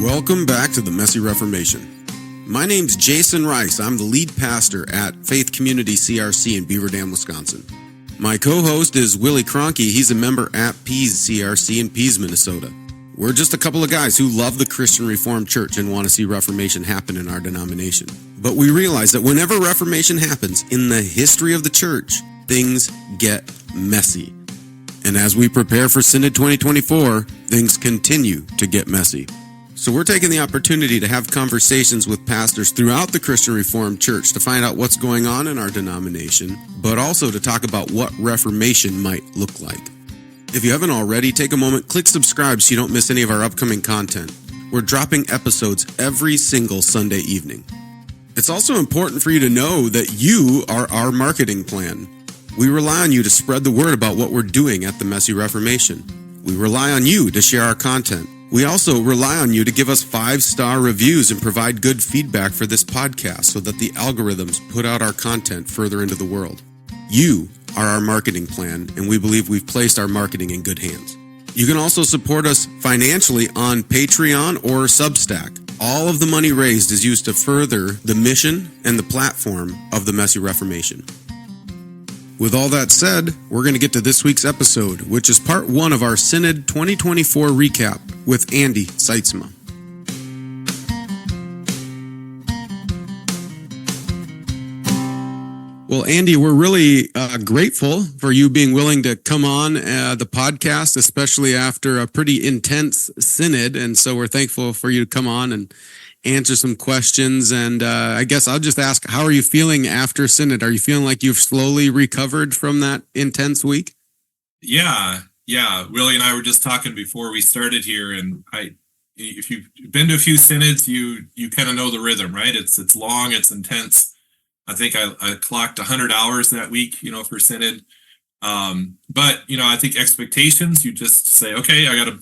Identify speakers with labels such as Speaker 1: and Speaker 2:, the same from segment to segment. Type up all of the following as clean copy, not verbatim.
Speaker 1: Welcome back to the Messy Reformation. My name's Jason Rice. I'm the lead pastor at Faith Community CRC in Beaver Dam, Wisconsin. My co-host is Willie Cronky. He's a member at Pease CRC in Pease, Minnesota. We're just a couple of guys who love the Christian Reformed Church and want to see Reformation happen in our denomination. But we realize that whenever Reformation happens in the history of the church, things get messy. And as we prepare for Synod 2024, things continue to get messy. So we're taking the opportunity to have conversations with pastors throughout the Christian Reformed Church to find out what's going on in our denomination, but also to talk about what Reformation might look like. If you haven't already, take a moment, click subscribe so you don't miss any of our upcoming content. We're dropping episodes every single Sunday evening. It's also important for you to know that you are our marketing plan. We rely on you to spread the word about what we're doing at the Messy Reformation. We rely on you to share our content. We also rely on you to give us 5-star reviews and provide good feedback for this podcast so that the algorithms put out our content further into the world. You are our marketing plan, and we believe we've placed our marketing in good hands. You can also support us financially on Patreon or Substack. All of the money raised is used to further the mission and the platform of the Messy Reformation. With all that said, we're going to get to this week's episode, which is part 1 of our Synod 2024 recap with Andy Sytsma. Well, Andy, we're really grateful for you being willing to come on the podcast, especially after a pretty intense Synod. And so we're thankful for you to come on and answer some questions. And I guess I'll just ask, how are you feeling after Synod? Are you feeling like you've slowly recovered from that intense week?
Speaker 2: Yeah. Willie and I were just talking before we started here, and if you've been to a few Synods, you kind of know the rhythm, right? It's long, it's intense. I think I clocked 100 hours that week, for Synod. But I think expectations, you just say, okay, I got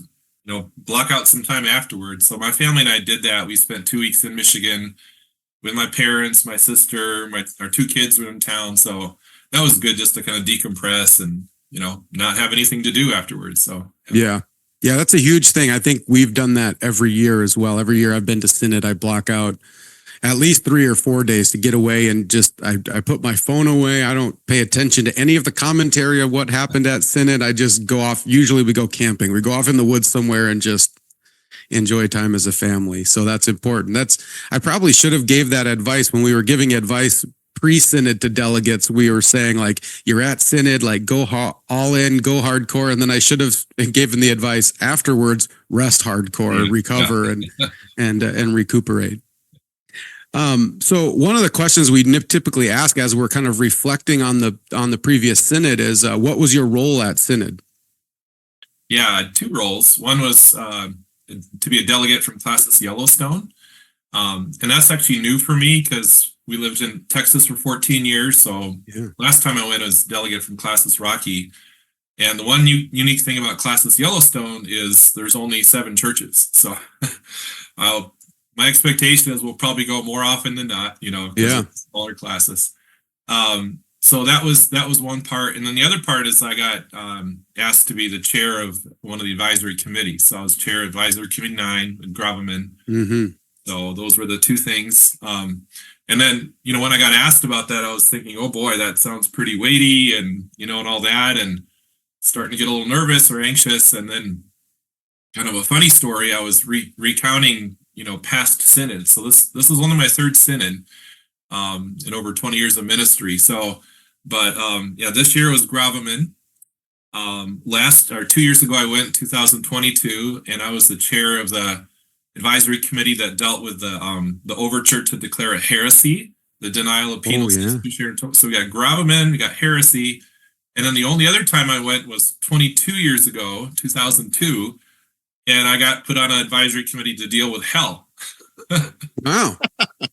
Speaker 2: to block out some time afterwards. So my family and I did that. We spent 2 weeks in Michigan with my parents, my sister, our 2 kids were in town. So that was good just to kind of decompress and, not have anything to do afterwards. So
Speaker 1: yeah, that's a huge thing. I think we've done that every year as well. Every year I've been to Synod, I block out at least 3 or 4 days to get away and just, I put my phone away. I don't pay attention to any of the commentary of what happened at Synod. I just go off. Usually we go camping. We go off in the woods somewhere and just enjoy time as a family. So that's important. I probably should have gave that advice when we were giving advice pre-Synod to delegates. We were saying, like, you're at Synod, like, go all in, go hardcore. And then I should have given the advice afterwards, rest hardcore, recover and recuperate. So one of the questions we typically ask as we're kind of reflecting on the previous Synod is, what was your role at Synod?
Speaker 2: Yeah, I had 2 roles. One was to be a delegate from Classis Yellowstone. And that's actually new for me because we lived in Texas for 14 years. So Last time I went as delegate from Classis Rocky. And the one unique thing about Classis Yellowstone is there's only 7 churches. So my expectation is we'll probably go more often than not, smaller classes. So that was one part. And then the other part is I got asked to be the chair of one of the advisory committees. So I was chair of Advisory Committee 9 in Gravamen. Mm-hmm. So those were the 2 things. And then, when I got asked about that, I was thinking, oh boy, that sounds pretty weighty and, and all that, and starting to get a little nervous or anxious. And then kind of a funny story, I was recounting past Synod. So this is one of my 3rd Synod in over 20 years of ministry. So, but this year was Gravamen. 2 years ago, I went in 2022, and I was the chair of the advisory committee that dealt with the overture to declare a heresy, the denial of penal substitution. So we got Gravamen, we got heresy, and then the only other time I went was 22 years ago, 2002. And I got put on an advisory committee to deal with hell. Wow.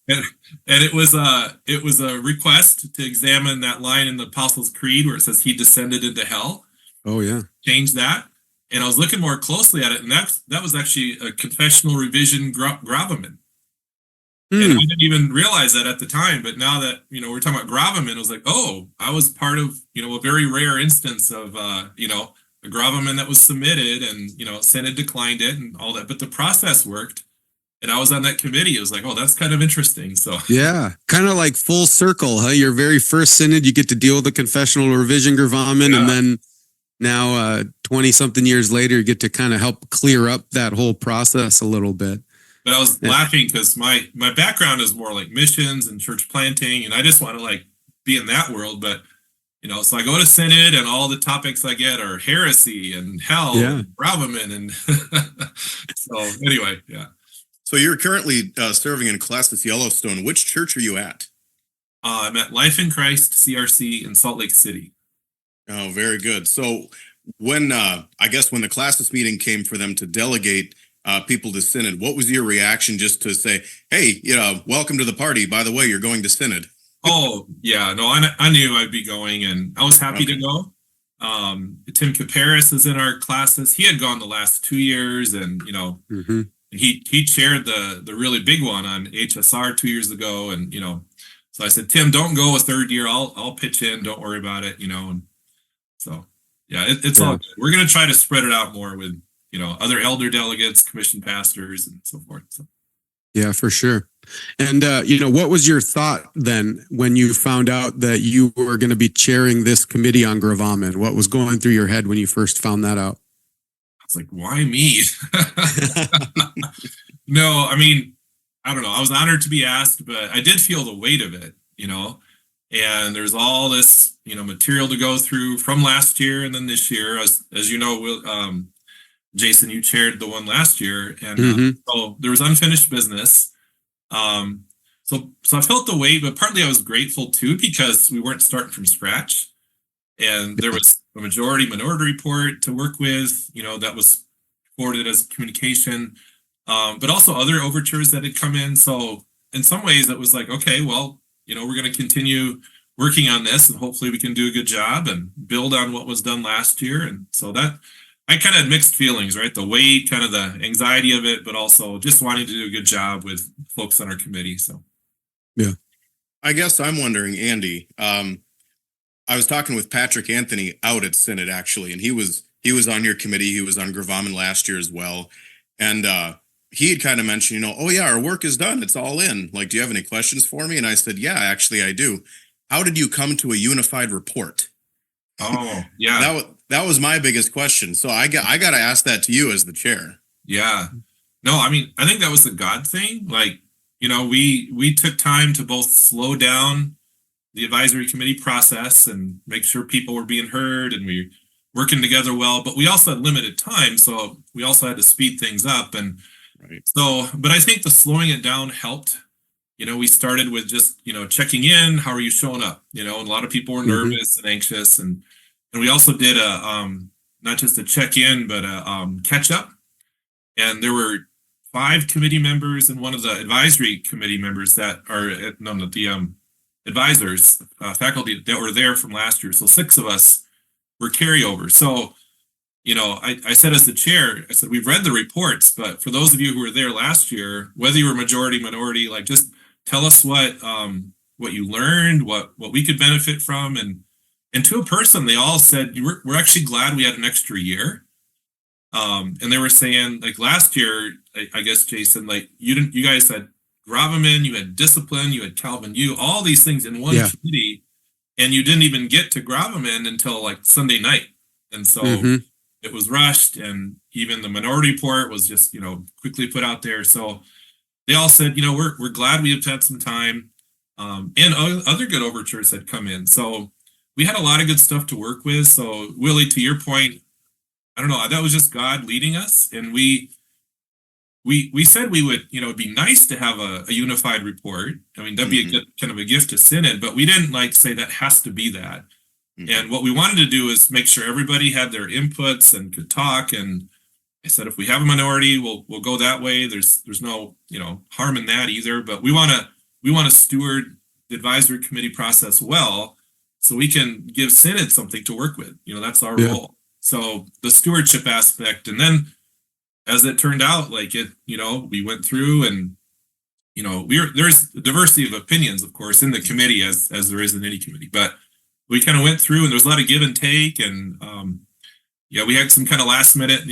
Speaker 2: and it was a request to examine that line in the Apostles' Creed where it says he descended into hell.
Speaker 1: Oh, yeah.
Speaker 2: Change that. And I was looking more closely at it, and that was actually a confessional revision Gravamen. And I didn't even realize that at the time, but now that, we're talking about Gravamen, I was like, oh, I was part of, a very rare instance of, a gravamen that was submitted, and Synod declined it and all that, but the process worked. and I was on that committee. It was like, oh, that's kind of interesting. So
Speaker 1: Yeah, kind of like full circle, huh? Your very first synod, you get to deal with the confessional revision gravamen, and then now 20 something years later, you get to kind of help clear up that whole process a little bit.
Speaker 2: But I was laughing because my background is more like missions and church planting, and I just want to like be in that world. But so I go to Synod, and all the topics I get are heresy and hell, and gravamen, and so anyway, yeah.
Speaker 3: So you're currently serving in Classis Yellowstone. Which church are you at?
Speaker 2: I'm at Life in Christ CRC in Salt Lake City.
Speaker 3: Oh, very good. So when I guess when the Classis meeting came for them to delegate people to Synod, what was your reaction just to say, hey, welcome to the party. By the way, you're going to Synod?
Speaker 2: Oh, yeah. No, I knew I'd be going, and I was happy to go. Tim Caparis is in our classes. He had gone the last 2 years, and he chaired the really big one on HSR 2 years ago, and so I said, Tim, don't go a third year. I'll pitch in. Don't worry about it. And so yeah, it's all good. We're gonna try to spread it out more with other elder delegates, commissioned pastors, and so forth. So.
Speaker 1: Yeah, for sure. And what was your thought then when you found out that you were going to be chairing this committee on gravamen? What was going through your head when you first found that out?
Speaker 2: I was like, why me? No, I mean, I don't know. I was honored to be asked, but I did feel the weight of it, and there's all this, material to go through from last year and then this year. As you know, Jason, you chaired the one last year, and so there was unfinished business. So I felt the weight, but partly I was grateful too, because we weren't starting from scratch, and there was a minority report to work with, that was forwarded as communication, but also other overtures that had come in. So in some ways it was like, okay, well, we're going to continue working on this, and hopefully we can do a good job and build on what was done last year. And so that I kind of had mixed feelings, right? The weight, kind of the anxiety of it, but also just wanting to do a good job with folks on our committee. So,
Speaker 1: yeah.
Speaker 3: I guess I'm wondering, Andy, I was talking with Patrick Anthony out at Synod actually, and he was on your committee. He was on gravamen last year as well. And he had kind of mentioned, oh yeah, our work is done. It's all in. Like, do you have any questions for me? And I said, yeah, actually I do. How did you come to a unified report?
Speaker 2: Oh, yeah.
Speaker 3: That was my biggest question. So I got to ask that to you as the chair.
Speaker 2: Yeah. No, I mean, I think that was the God thing. Like, we took time to both slow down the advisory committee process and make sure people were being heard, and we were working together well, but we also had limited time. So we also had to speed things up. And so, but I think the slowing it down helped. We started with just, checking in. How are you showing up? And a lot of people were nervous and anxious. And we also did not just a check-in, but a catch-up. And there were 5 committee members and one of the advisory committee members that are the advisors, faculty that were there from last year. So 6 of us were carryovers. So, I said as the chair, I said, we've read the reports, but for those of you who were there last year, whether you were majority, minority, like just tell us what you learned, what we could benefit from. And to a person, they all said, we're actually glad we had an extra year. And they were saying, like last year, I guess, Jason, like you guys had gravamen, you had discipline, you had Calvin, all these things in one committee, and you didn't even get to gravamen until like Sunday night. And so it was rushed, and even the minority report was just, quickly put out there. So they all said, we're glad we have had some time. And other good overtures had come in. So we had a lot of good stuff to work with. So Willie, to your point, I don't know, that was just God leading us. And we said we would, it'd be nice to have a unified report. I mean, that'd be a good kind of a gift to Synod, but we didn't like say that has to be that. And what we wanted to do is make sure everybody had their inputs and could talk. And I said, if we have a minority, we'll go that way. There's no, harm in that either, but we want to steward the advisory committee process well, so we can give Synod something to work with. That's our role. So the stewardship aspect, and then as it turned out, like it, we went through, and there's a diversity of opinions, of course, in the committee as there is in any committee, but we kind of went through, and there's a lot of give and take, and yeah, we had some kind of last minute,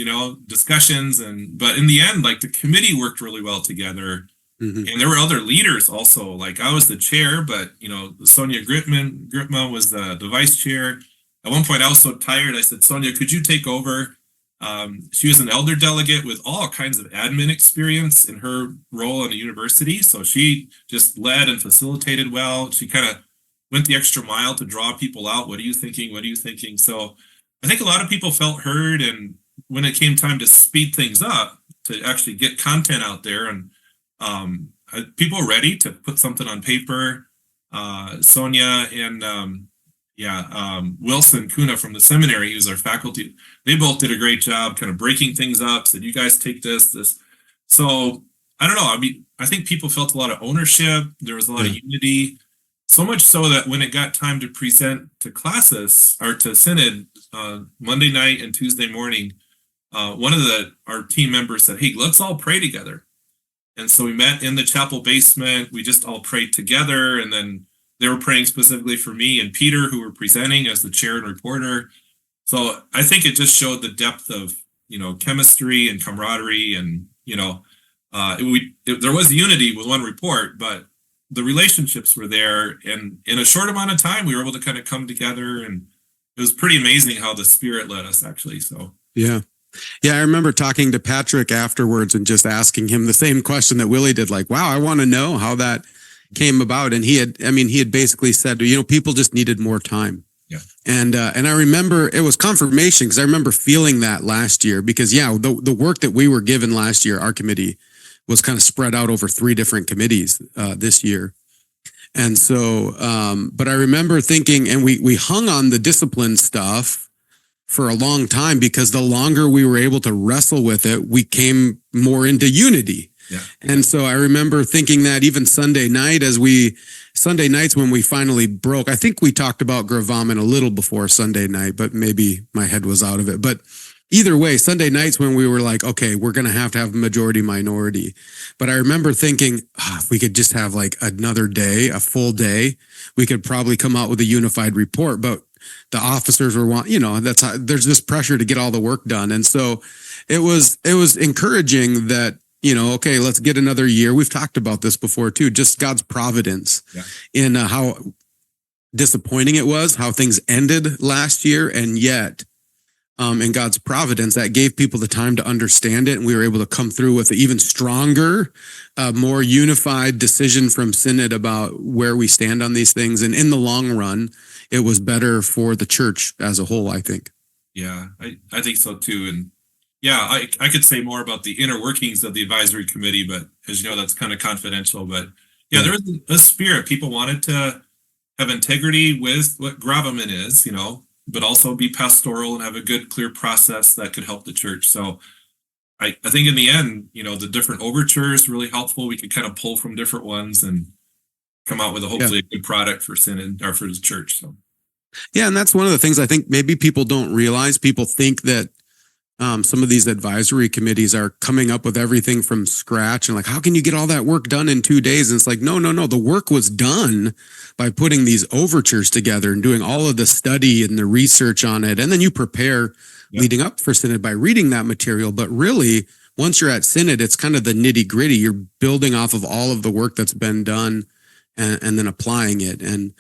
Speaker 2: discussions, but in the end, like the committee worked really well together.
Speaker 1: Mhm.
Speaker 2: And there were other leaders also. Like I was the chair, but Sonia Gritma was the vice chair. At one point, I was so tired. I said, Sonia, could you take over? She was an elder delegate with all kinds of admin experience in her role in a university. So she just led and facilitated well. She kind of went the extra mile to draw people out. What are you thinking? What are you thinking? So I think a lot of people felt heard. And when it came time to speed things up, to actually get content out there, and people were ready to put something on paper. Sonia and Wilson Kuna from the seminary, who's our faculty, they both did a great job kind of breaking things up, said, you guys take this. So I don't know. I mean, I think people felt a lot of ownership. There was a lot of unity, so much so that when it got time to present to classes or to Synod Monday night and Tuesday morning, one of our team members said, hey, let's all pray together. And so we met in the chapel basement. We just all prayed together. And then they were praying specifically for me and Peter, who were presenting as the chair and reporter. So I think it just showed the depth of, chemistry and camaraderie. And, there was unity with one report, but the relationships were there. And in a short amount of time, we were able to kind of come together. And it was pretty amazing how the Spirit led us, actually. So,
Speaker 1: yeah. Yeah, I remember talking to Patrick afterwards and just asking him the same question that Willie did, like, wow, I want to know how that came about. And he had basically said, people just needed more time.
Speaker 2: Yeah.
Speaker 1: And I remember it was confirmation, because I remember feeling that last year, because the work that we were given last year, our committee, was kind of spread out over 3 different committees this year. And so, but I remember thinking, and we hung on the discipline stuff for a long time, because the longer we were able to wrestle with it, we came more into unity.
Speaker 2: Yeah.
Speaker 1: And so I remember thinking that even Sunday nights when we finally broke, I think we talked about gravamen a little before Sunday night, but maybe my head was out of it. But either way, Sunday nights when we were like, okay, we're going to have majority minority. But I remember thinking, if we could just have like another day, a full day, we could probably come out with a unified report. But the officers were that's how, there's this pressure to get all the work done. And so it was encouraging that, okay, let's get another year. We've talked about this before too, just God's providence in how disappointing it was, how things ended last year. And yet, in God's providence, that gave people the time to understand it. And we were able to come through with an even stronger, more unified decision from Synod about where we stand on these things. And in the long run, it was better for the church as a whole, I think.
Speaker 2: Yeah, I think so too. And yeah, I could say more about the inner workings of the advisory committee, but as you know, that's kind of confidential. But yeah, there was a spirit. People wanted to have integrity with what gravamen is, but also be pastoral and have a good, clear process that could help the church. So I think in the end, the different overtures really helpful. We could kind of pull from different ones and come out with hopefully a good product for Synod or for the church. So
Speaker 1: yeah, and that's one of the things I think maybe people don't realize. People think that some of these advisory committees are coming up with everything from scratch and like, how can you get all that work done in 2 days? And it's like, no. The work was done by putting these overtures together and doing all of the study and the research on it. And then you prepare leading up for Synod by reading that material. But really, once you're at Synod, it's kind of the nitty gritty. You're building off of all of the work that's been done and then applying it. And,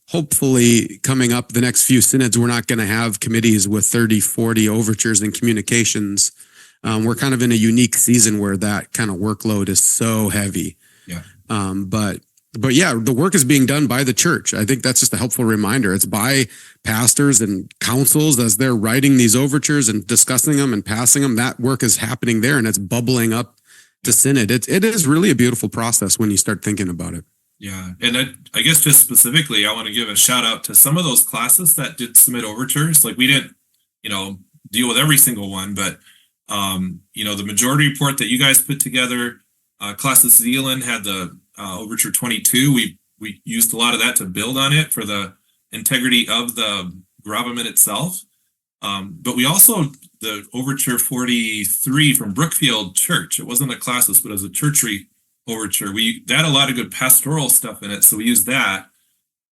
Speaker 1: hopefully coming up the next few synods, we're not going to have committees with 30, 40 overtures and communications. We're kind of in a unique season where that kind of workload is so heavy.
Speaker 2: Yeah.
Speaker 1: But yeah, the work is being done by the church. I think that's just a helpful reminder. It's by pastors and councils as they're writing these overtures and discussing them and passing them. That work is happening there and it's bubbling up to Synod. It is really a beautiful process when you start thinking about it.
Speaker 2: Yeah. And I guess just specifically, I want to give a shout out to some of those classes that did submit overtures. Like we didn't, deal with every single one, but, the majority report that you guys put together, Classes Zealand had the Overture 22. We used a lot of that to build on it for the integrity of the gravamen itself. But we also, the Overture 43 from Brookfield Church, it wasn't a classes, but as a church overture. That had a lot of good pastoral stuff in it, so we used that.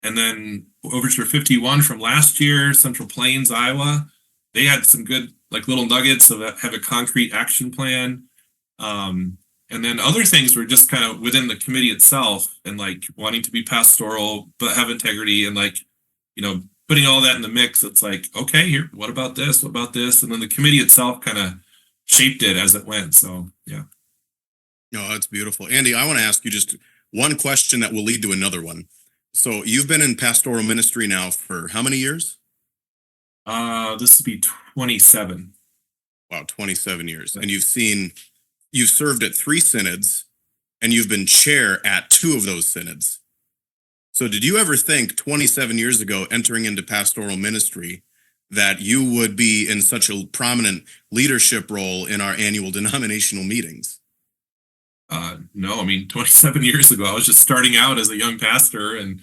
Speaker 2: And then Overture 51 from last year, Central Plains, Iowa. they had some good like little nuggets of have a concrete action plan. And then other things were just kind of within the committee itself and like wanting to be pastoral, but have integrity and like, putting all that in the mix. It's like, okay, here, what about this? What about this? And then the committee itself kind of shaped it as it went. So, yeah.
Speaker 3: No, that's beautiful. Andy, I want to ask you just one question that will lead to another one. So you've been in pastoral ministry now for how many years?
Speaker 2: This would be 27.
Speaker 3: Wow, 27 years. And you've served at 3 synods and you've been chair at 2 of those synods. So did you ever think 27 years ago, entering into pastoral ministry, that you would be in such a prominent leadership role in our annual denominational meetings?
Speaker 2: No, I mean, 27 years ago, I was just starting out as a young pastor and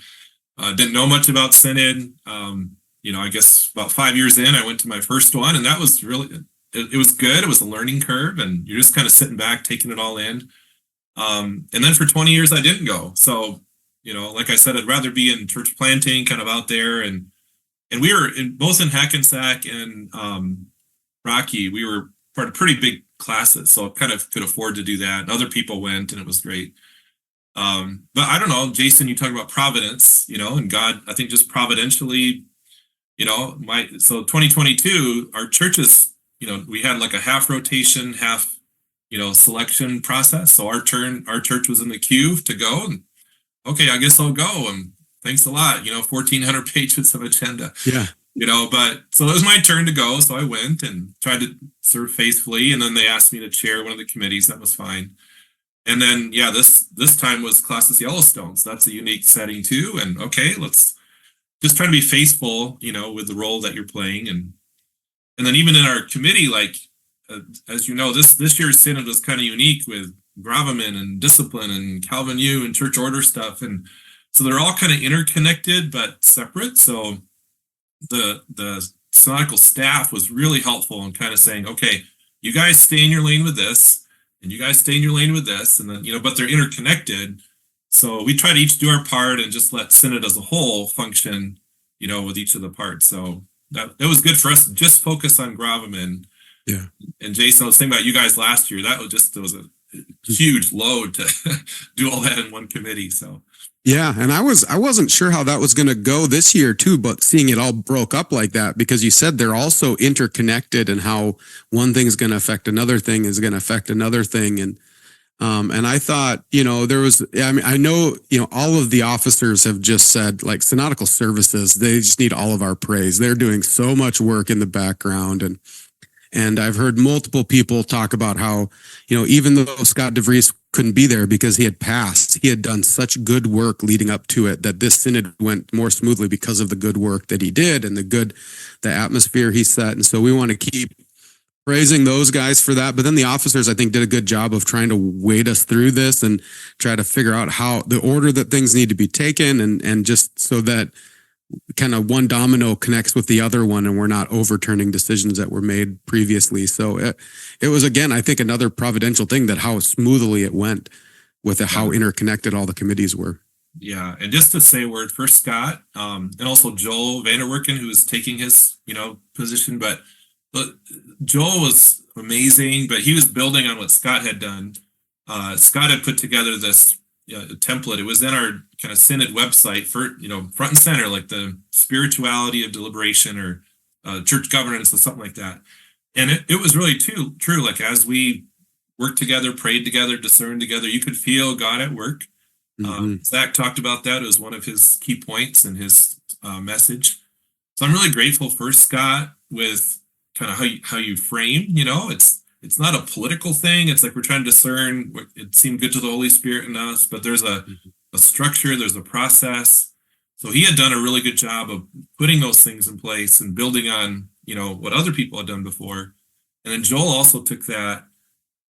Speaker 2: didn't know much about synod. I guess about 5 years in, I went to my first one, and that was really, it was good. It was a learning curve, and you're just kind of sitting back, taking it all in. And then for 20 years, I didn't go. So, like I said, I'd rather be in church planting, kind of out there. And we were both in Hackensack and Rocky. We were part of pretty big classes, so I kind of could afford to do that. And other people went, and it was great. But I don't know, Jason, you talk about providence, and God, I think just providentially, so 2022, our churches, we had like a half rotation, half, selection process. So our church was in the queue to go, and okay, I guess I'll go. And thanks a lot, 1,400 pages of agenda.
Speaker 1: Yeah.
Speaker 2: But so it was my turn to go. So I went and tried to serve faithfully. And then they asked me to chair one of the committees. That was fine. And then, this time was Classis Yellowstone. So that's a unique setting too. And okay, let's just try to be faithful, with the role that you're playing. And then even in our committee, like, as you know, this year's synod was kind of unique with gravamen and discipline and Calvin U and church order stuff. And so they're all kind of interconnected, but separate. So the synodical staff was really helpful in kind of saying, okay, you guys stay in your lane with this, and you guys stay in your lane with this, and then, but they're interconnected. So we try to each do our part and just let synod as a whole function, with each of the parts. So that was good for us to just focus on gravamen.
Speaker 1: Yeah.
Speaker 2: And Jason, I was thinking about you guys last year. It was a huge load to do all that in one committee. So
Speaker 1: yeah, and I wasn't sure how that was going to go this year too, but seeing it all broke up like that, because you said they're also interconnected, and how one thing is going to affect another thing is going to affect another thing. And I thought, there was, I know, all of the officers have just said, like, synodical services, they just need all of our praise. They're doing so much work in the background. And I've heard multiple people talk about how, even though Scott DeVries couldn't be there because he had passed, he had done such good work leading up to it, that this synod went more smoothly because of the good work that he did and the atmosphere he set. And so we want to keep praising those guys for that. But then the officers, I think, did a good job of trying to wade us through this and try to figure out how the order that things need to be taken, and just so that kind of one domino connects with the other one, and we're not overturning decisions that were made previously. So it was, again, I think, another providential thing, that how smoothly it went with how interconnected all the committees were.
Speaker 2: Yeah. And just to say a word for Scott, and also Joel Vanderwerken, who is taking his, position, but Joel was amazing, but he was building on what Scott had done. Scott had put together this template. It was in our kind of synod website for, front and center, like the spirituality of deliberation or church governance or something like that. And it was really true. Like, as we worked together, prayed together, discerned together, you could feel God at work. Mm-hmm. Zach talked about that. It was one of his key points in his message. So I'm really grateful for Scott with kind of how you frame, it's not a political thing. It's like we're trying to discern what it seemed good to the Holy Spirit in us, but there's a structure, there's a process. So he had done a really good job of putting those things in place and building on, what other people had done before. And then Joel also took that.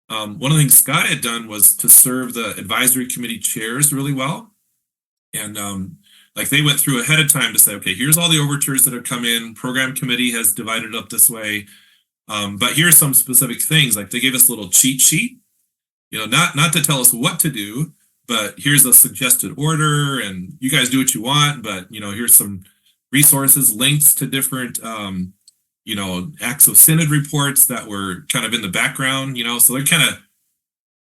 Speaker 2: One of the things Scott had done was to serve the advisory committee chairs really well. And like, they went through ahead of time to say, okay, here's all the overtures that have come in. Program committee has divided up this way. But here's some specific things. Like, they gave us a little cheat sheet, not to tell us what to do, but here's a suggested order, and you guys do what you want. But, here's some resources, links to different, Acts of Synod reports that were kind of in the background, so they kind of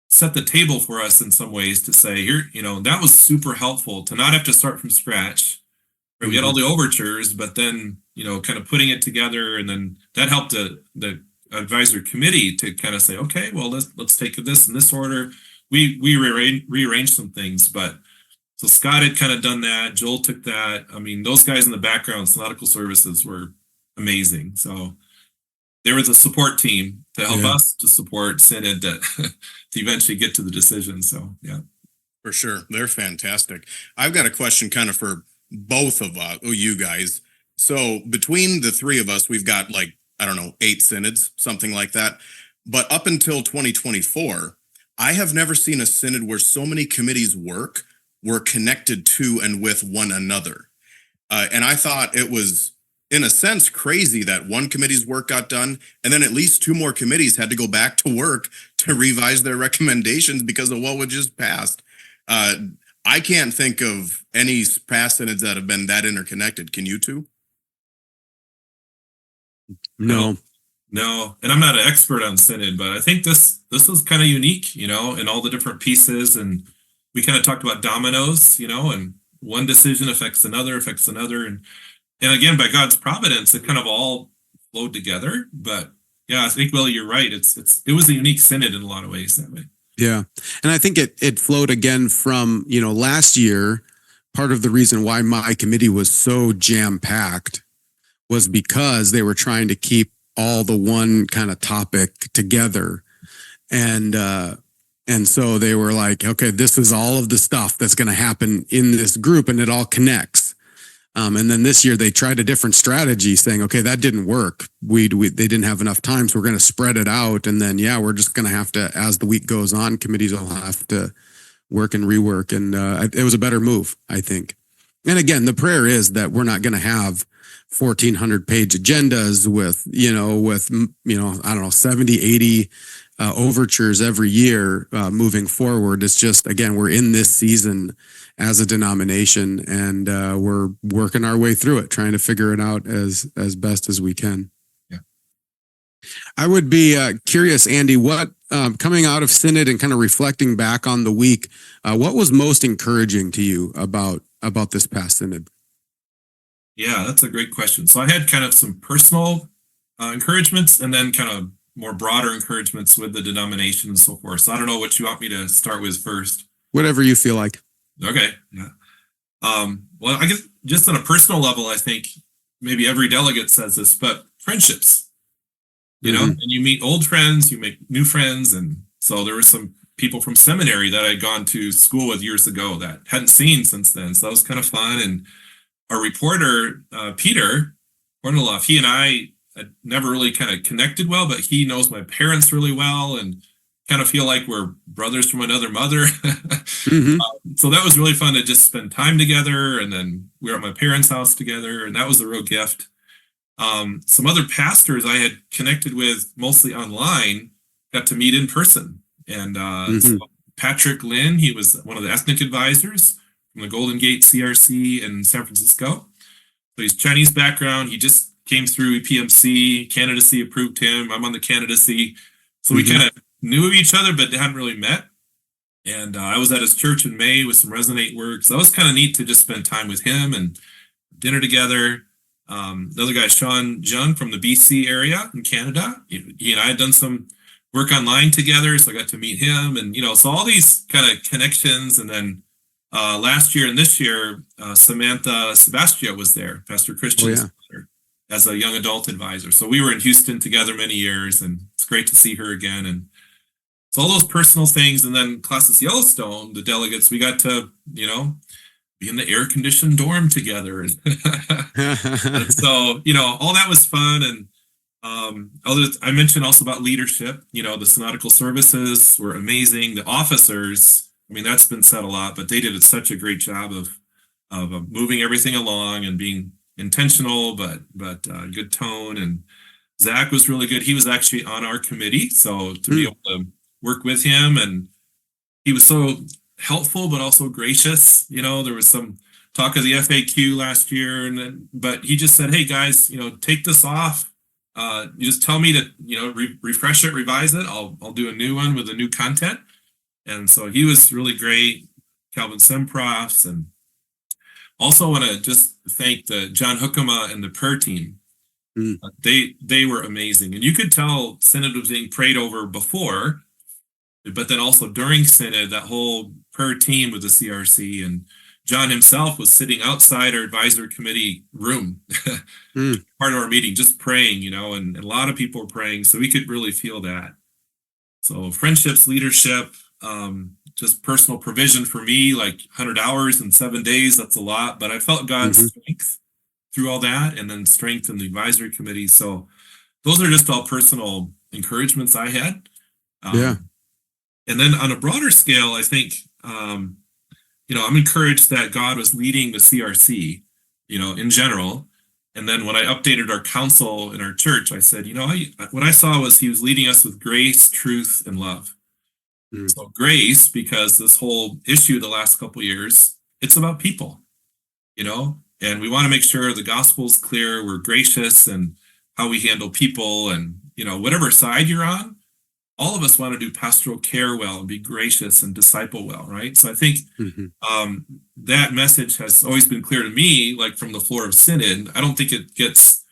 Speaker 2: set the table for us in some ways to say, here, that was super helpful to not have to start from scratch. Right? We had all the overtures, but then, kind of putting it together, and then that helped the advisory committee to kind of say, okay, well, let's take this in this order. We rearranged some things, but so Scott had kind of done that. Joel took that. I mean, those guys in the background, synodical services, were amazing. So there was a support team to help us to support Synod to eventually get to the decision. So, yeah.
Speaker 3: For sure. They're fantastic. I've got a question kind of for both of you guys. So between the three of us, we've got 8 synods, something like that. But up until 2024, I have never seen a synod where so many committees' work were connected to and with one another. And I thought it was, in a sense, crazy that one committee's work got done, and then at least 2 more committees had to go back to work to revise their recommendations because of what was just passed. I can't think of any past synods that have been that interconnected. Can you two?
Speaker 1: No.
Speaker 2: And I'm not an expert on Synod, but I think this was kind of unique, in all the different pieces. And we kind of talked about dominoes, and one decision affects another. And again, by God's providence, it kind of all flowed together. But yeah, I think, Willie, you're right. It was a unique Synod in a lot of ways that way.
Speaker 1: Yeah. And I think it flowed again from, last year. Part of the reason why my committee was so jam-packed was because they were trying to keep all the one kind of topic together. And so they were like, okay, this is all of the stuff that's going to happen in this group, and it all connects. And then this year they tried a different strategy, saying, okay, that didn't work. They didn't have enough time, so we're going to spread it out. And then, we're just going to have to, as the week goes on, committees will have to work and rework. And it was a better move, I think. And again, the prayer is that we're not going to have 1,400 page agendas with 70, 80 overtures every year moving forward. It's just, again, we're in this season as a denomination, and we're working our way through it, trying to figure it out as best as we can.
Speaker 2: Yeah.
Speaker 1: I would be curious, Andy, what coming out of Synod and kind of reflecting back on the week, what was most encouraging to you about this past Synod?
Speaker 2: Yeah, that's a great question. So I had kind of some personal encouragements, and then kind of more broader encouragements with the denomination and so forth. So I don't know what you want me to start with first.
Speaker 1: Whatever you feel like.
Speaker 2: Okay. Yeah. Well, I guess just on a personal level, I think maybe every delegate says this, but friendships, and you meet old friends, you make new friends. And so there were some people from seminary that I'd gone to school with years ago that hadn't seen since then. So that was kind of fun. And our reporter, Peter Korniloff, he and I had never really kind of connected well, but he knows my parents really well and kind of feel like we're brothers from another mother. So that was really fun to just spend time together. And then we were at my parents' house together, and that was a real gift. Some other pastors I had connected with mostly online got to meet in person. And so Patrick Lynn, he was one of the ethnic advisors from the Golden Gate CRC in San Francisco. So he's Chinese background. He just came through PMC. Candidacy approved him. I'm on the candidacy. So we kind of knew of each other, but hadn't really met. And I was at his church in May with some Resonate work. So that was kind of neat to just spend time with him and dinner together. The other guy, Sean Jung from the BC area in Canada. He and I had done some work online together, so I got to meet him. And, so all these kind of connections. And then last year and this year, Samantha Sebastia was there, Pastor Christian's mother, as a young adult advisor. So we were in Houston together many years, and it's great to see her again. And so all those personal things. And then Classes Yellowstone, the delegates, we got to, be in the air-conditioned dorm together. And, and so, all that was fun. And I mentioned also about leadership. The synodical services were amazing. The officers, that's been said a lot, but they did such a great job of moving everything along and being intentional, but good tone. And Zach was really good. He was actually on our committee, so to be able to work with him, and he was so helpful, but also gracious. There was some talk of the FAQ last year, but he just said, "Hey guys, take this off. You just tell me to, refresh it, revise it. I'll do a new one with the new content. And so he was really great. Calvin Semprofs, and also want to just thank the John Hookema and the prayer team. They were amazing, and you could tell Synod was being prayed over before, but then also during Synod, that whole prayer team with the CRC, and John himself was sitting outside our advisory committee room, part of our meeting, just praying, and a lot of people were praying, so we could really feel that. So friendships, leadership, just personal provision for me, like 100 hours in 7 days, that's a lot, but I felt God's strength through all that, and then strength in the advisory committee. So those are just all personal encouragements I had. And then on a broader scale, I think, I'm encouraged that God was leading the CRC, in general. And then when I updated our council in our church, I said, what I saw was he was leading us with grace, truth, and love. So grace, because this whole issue the last couple of years, it's about people, and we want to make sure the gospel is clear. We're gracious and how we handle people, and, whatever side you're on, all of us want to do pastoral care well and be gracious and disciple well, right? So I think that message has always been clear to me, like from the floor of Synod. I don't think it gets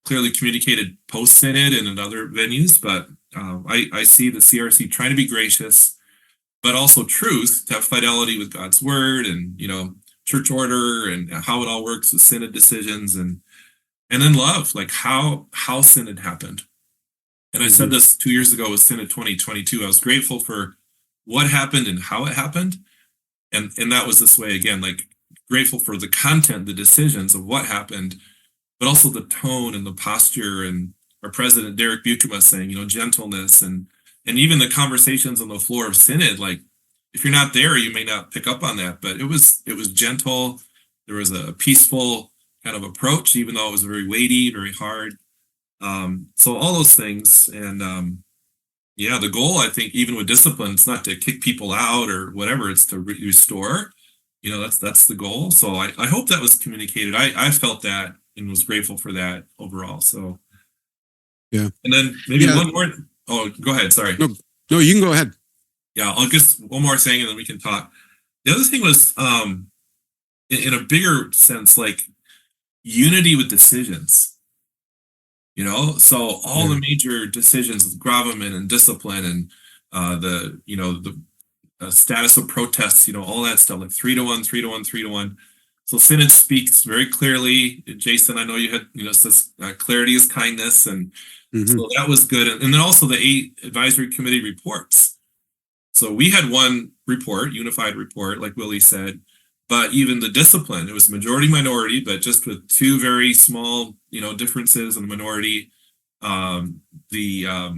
Speaker 2: clearly communicated post-Synod and in other venues, but I see the CRC trying to be gracious, but also truth, to have fidelity with God's word and, church order and how it all works with Synod decisions, and then love, like how Synod happened. And I said this 2 years ago with Synod 2022. I was grateful for what happened and how it happened. And that was this way again, like grateful for the content, the decisions of what happened, but also the tone and the posture, and our president, Derek Bukema, saying, gentleness, and even the conversations on the floor of Synod, like, if you're not there, you may not pick up on that, but it was gentle. There was a peaceful kind of approach, even though it was very weighty, very hard. So all those things, and the goal, I think, even with discipline, it's not to kick people out or whatever; it's to restore. That's the goal. So I hope that was communicated. I felt that and was grateful for that overall. So and then maybe one more. Oh, go ahead. Sorry.
Speaker 1: No, you can go ahead.
Speaker 2: Yeah, I'll just one more thing and then we can talk. The other thing was, in a bigger sense, like unity with decisions. So all the major decisions of gravamen and discipline and the status of protests, all that stuff, like 3-1, 3-1, 3-1. So Synod speaks very clearly. Jason, I know you had, says clarity is kindness, and so that was good. And then also the 8 advisory committee reports. So we had one report, unified report, like Willie said, but even the discipline, it was majority minority, but just with 2 very small, differences in the minority. The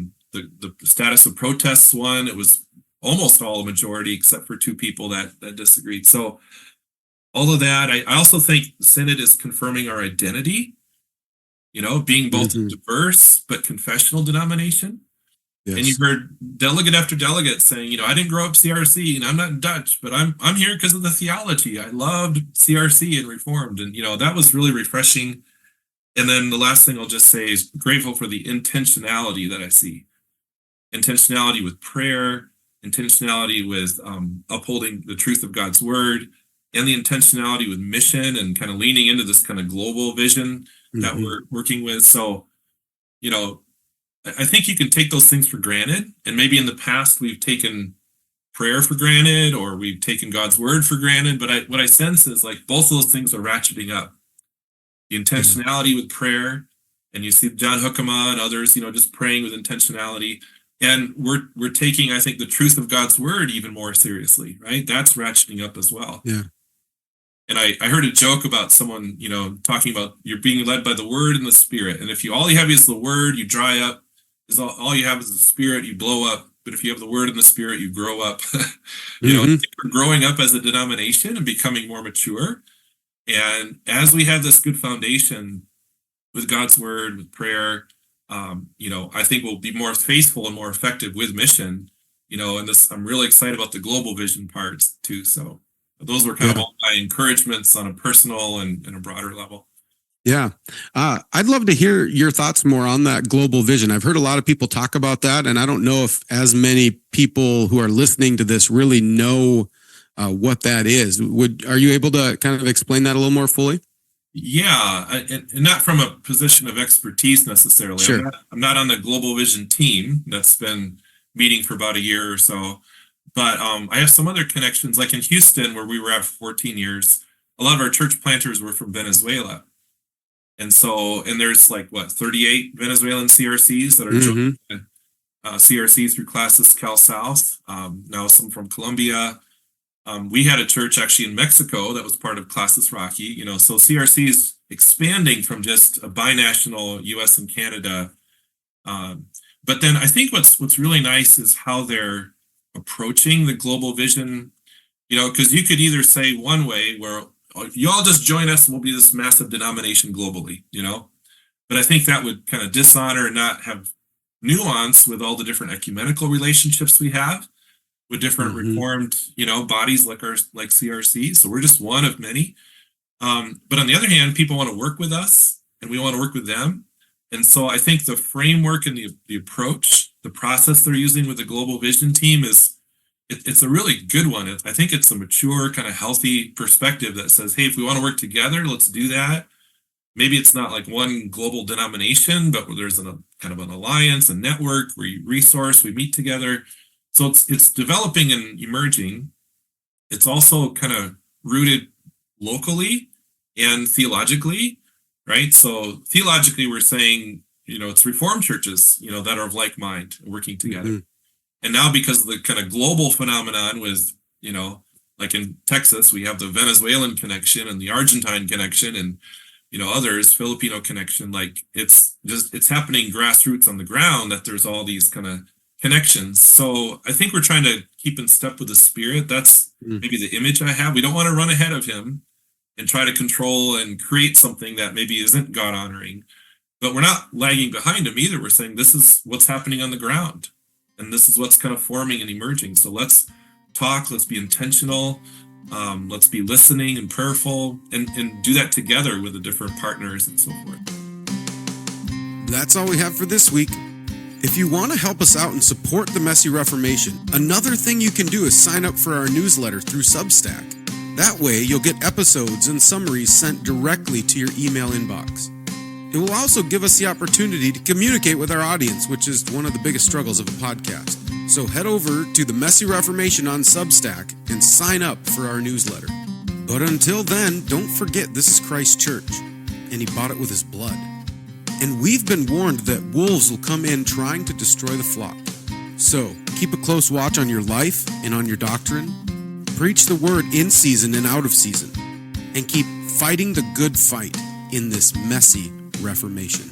Speaker 2: status of protests one, it was almost all a majority except for 2 people that disagreed. So all of that, I also think Synod is confirming our identity, being both diverse but confessional denomination. Yes. And you've heard delegate after delegate saying, I didn't grow up CRC and I'm not Dutch, but I'm here because of the theology. I loved CRC and Reformed, and that was really refreshing. And then the last thing I'll just say is grateful for the intentionality that I see. Intentionality with prayer, intentionality with upholding the truth of God's word, and the intentionality with mission and kind of leaning into this kind of global vision that we're working with. So, I think you can take those things for granted. And maybe in the past we've taken prayer for granted, or we've taken God's word for granted. But what I sense is like both of those things are ratcheting up. The intentionality with prayer, and you see John Hookema and others, just praying with intentionality. And we're taking, I think, the truth of God's word even more seriously, right? That's ratcheting up as well.
Speaker 1: Yeah.
Speaker 2: And I heard a joke about someone, talking about you're being led by the word and the spirit. And if all you have is the word, you dry up. All you have is the spirit, you blow up. But if you have the word and the spirit, you grow up. We're growing up as a denomination and becoming more mature. And as we have this good foundation with God's word, with prayer, I think we'll be more faithful and more effective with mission. And this, I'm really excited about the global vision parts too. So those were kind of all my encouragements on a personal and a broader level.
Speaker 1: Yeah. I'd love to hear your thoughts more on that global vision. I've heard a lot of people talk about that, and I don't know if as many people who are listening to this really know what that is. Are you able to kind of explain that a little more fully?
Speaker 2: Yeah, and not from a position of expertise necessarily.
Speaker 1: Sure.
Speaker 2: I'm not on the Global Vision team that's been meeting for about a year or so, but I have some other connections, like in Houston, where we were at for 14 years. A lot of our church planters were from Venezuela. And so, and there's like, 38 Venezuelan CRCs that are joining CRC through Classes Cal South. Now some from Colombia. We had a church actually in Mexico that was part of Classes Rocky, so CRC is expanding from just a binational US and Canada. But then I think what's really nice is how they're approaching the global vision, because you could either say one way where you all just join us and we'll be this massive denomination globally, but I think that would kind of dishonor and not have nuance with all the different ecumenical relationships we have with different reformed, bodies like CRC. So we're just one of many. But on the other hand, people want to work with us and we want to work with them. And so I think the framework and the approach, the process they're using with the Global Vision team it's a really good one. I think it's a mature, kind of healthy perspective that says, hey, if we want to work together, let's do that. Maybe it's not like one global denomination, but there's kind of an alliance, a network, we resource, we meet together. So it's developing and emerging. It's also kind of rooted locally and theologically, right? So theologically, we're saying, it's Reformed churches, that are of like mind, working together. And now because of the kind of global phenomenon with, like in Texas, we have the Venezuelan connection and the Argentine connection and, others, Filipino connection, like it's happening grassroots on the ground that there's all these kind of connections. So I think we're trying to keep in step with the Spirit. That's maybe the image I have. We don't want to run ahead of him and try to control and create something that maybe isn't God honoring, but we're not lagging behind him either. We're saying this is what's happening on the ground. And this is what's kind of forming and emerging. So let's talk, let's be intentional, let's be listening and prayerful, and do that together with the different partners and so forth.
Speaker 1: That's all we have for this week. If you want to help us out and support the Messy Reformation, another thing you can do is sign up for our newsletter through Substack. That way, you'll get episodes and summaries sent directly to your email inbox. It will also give us the opportunity to communicate with our audience, which is one of the biggest struggles of a podcast. So head over to the Messy Reformation on Substack and sign up for our newsletter. But until then, don't forget this is Christ's church, and he bought it with his blood. And we've been warned that wolves will come in trying to destroy the flock. So keep a close watch on your life and on your doctrine. Preach the word in season and out of season. And keep fighting the good fight in this messy Reformation.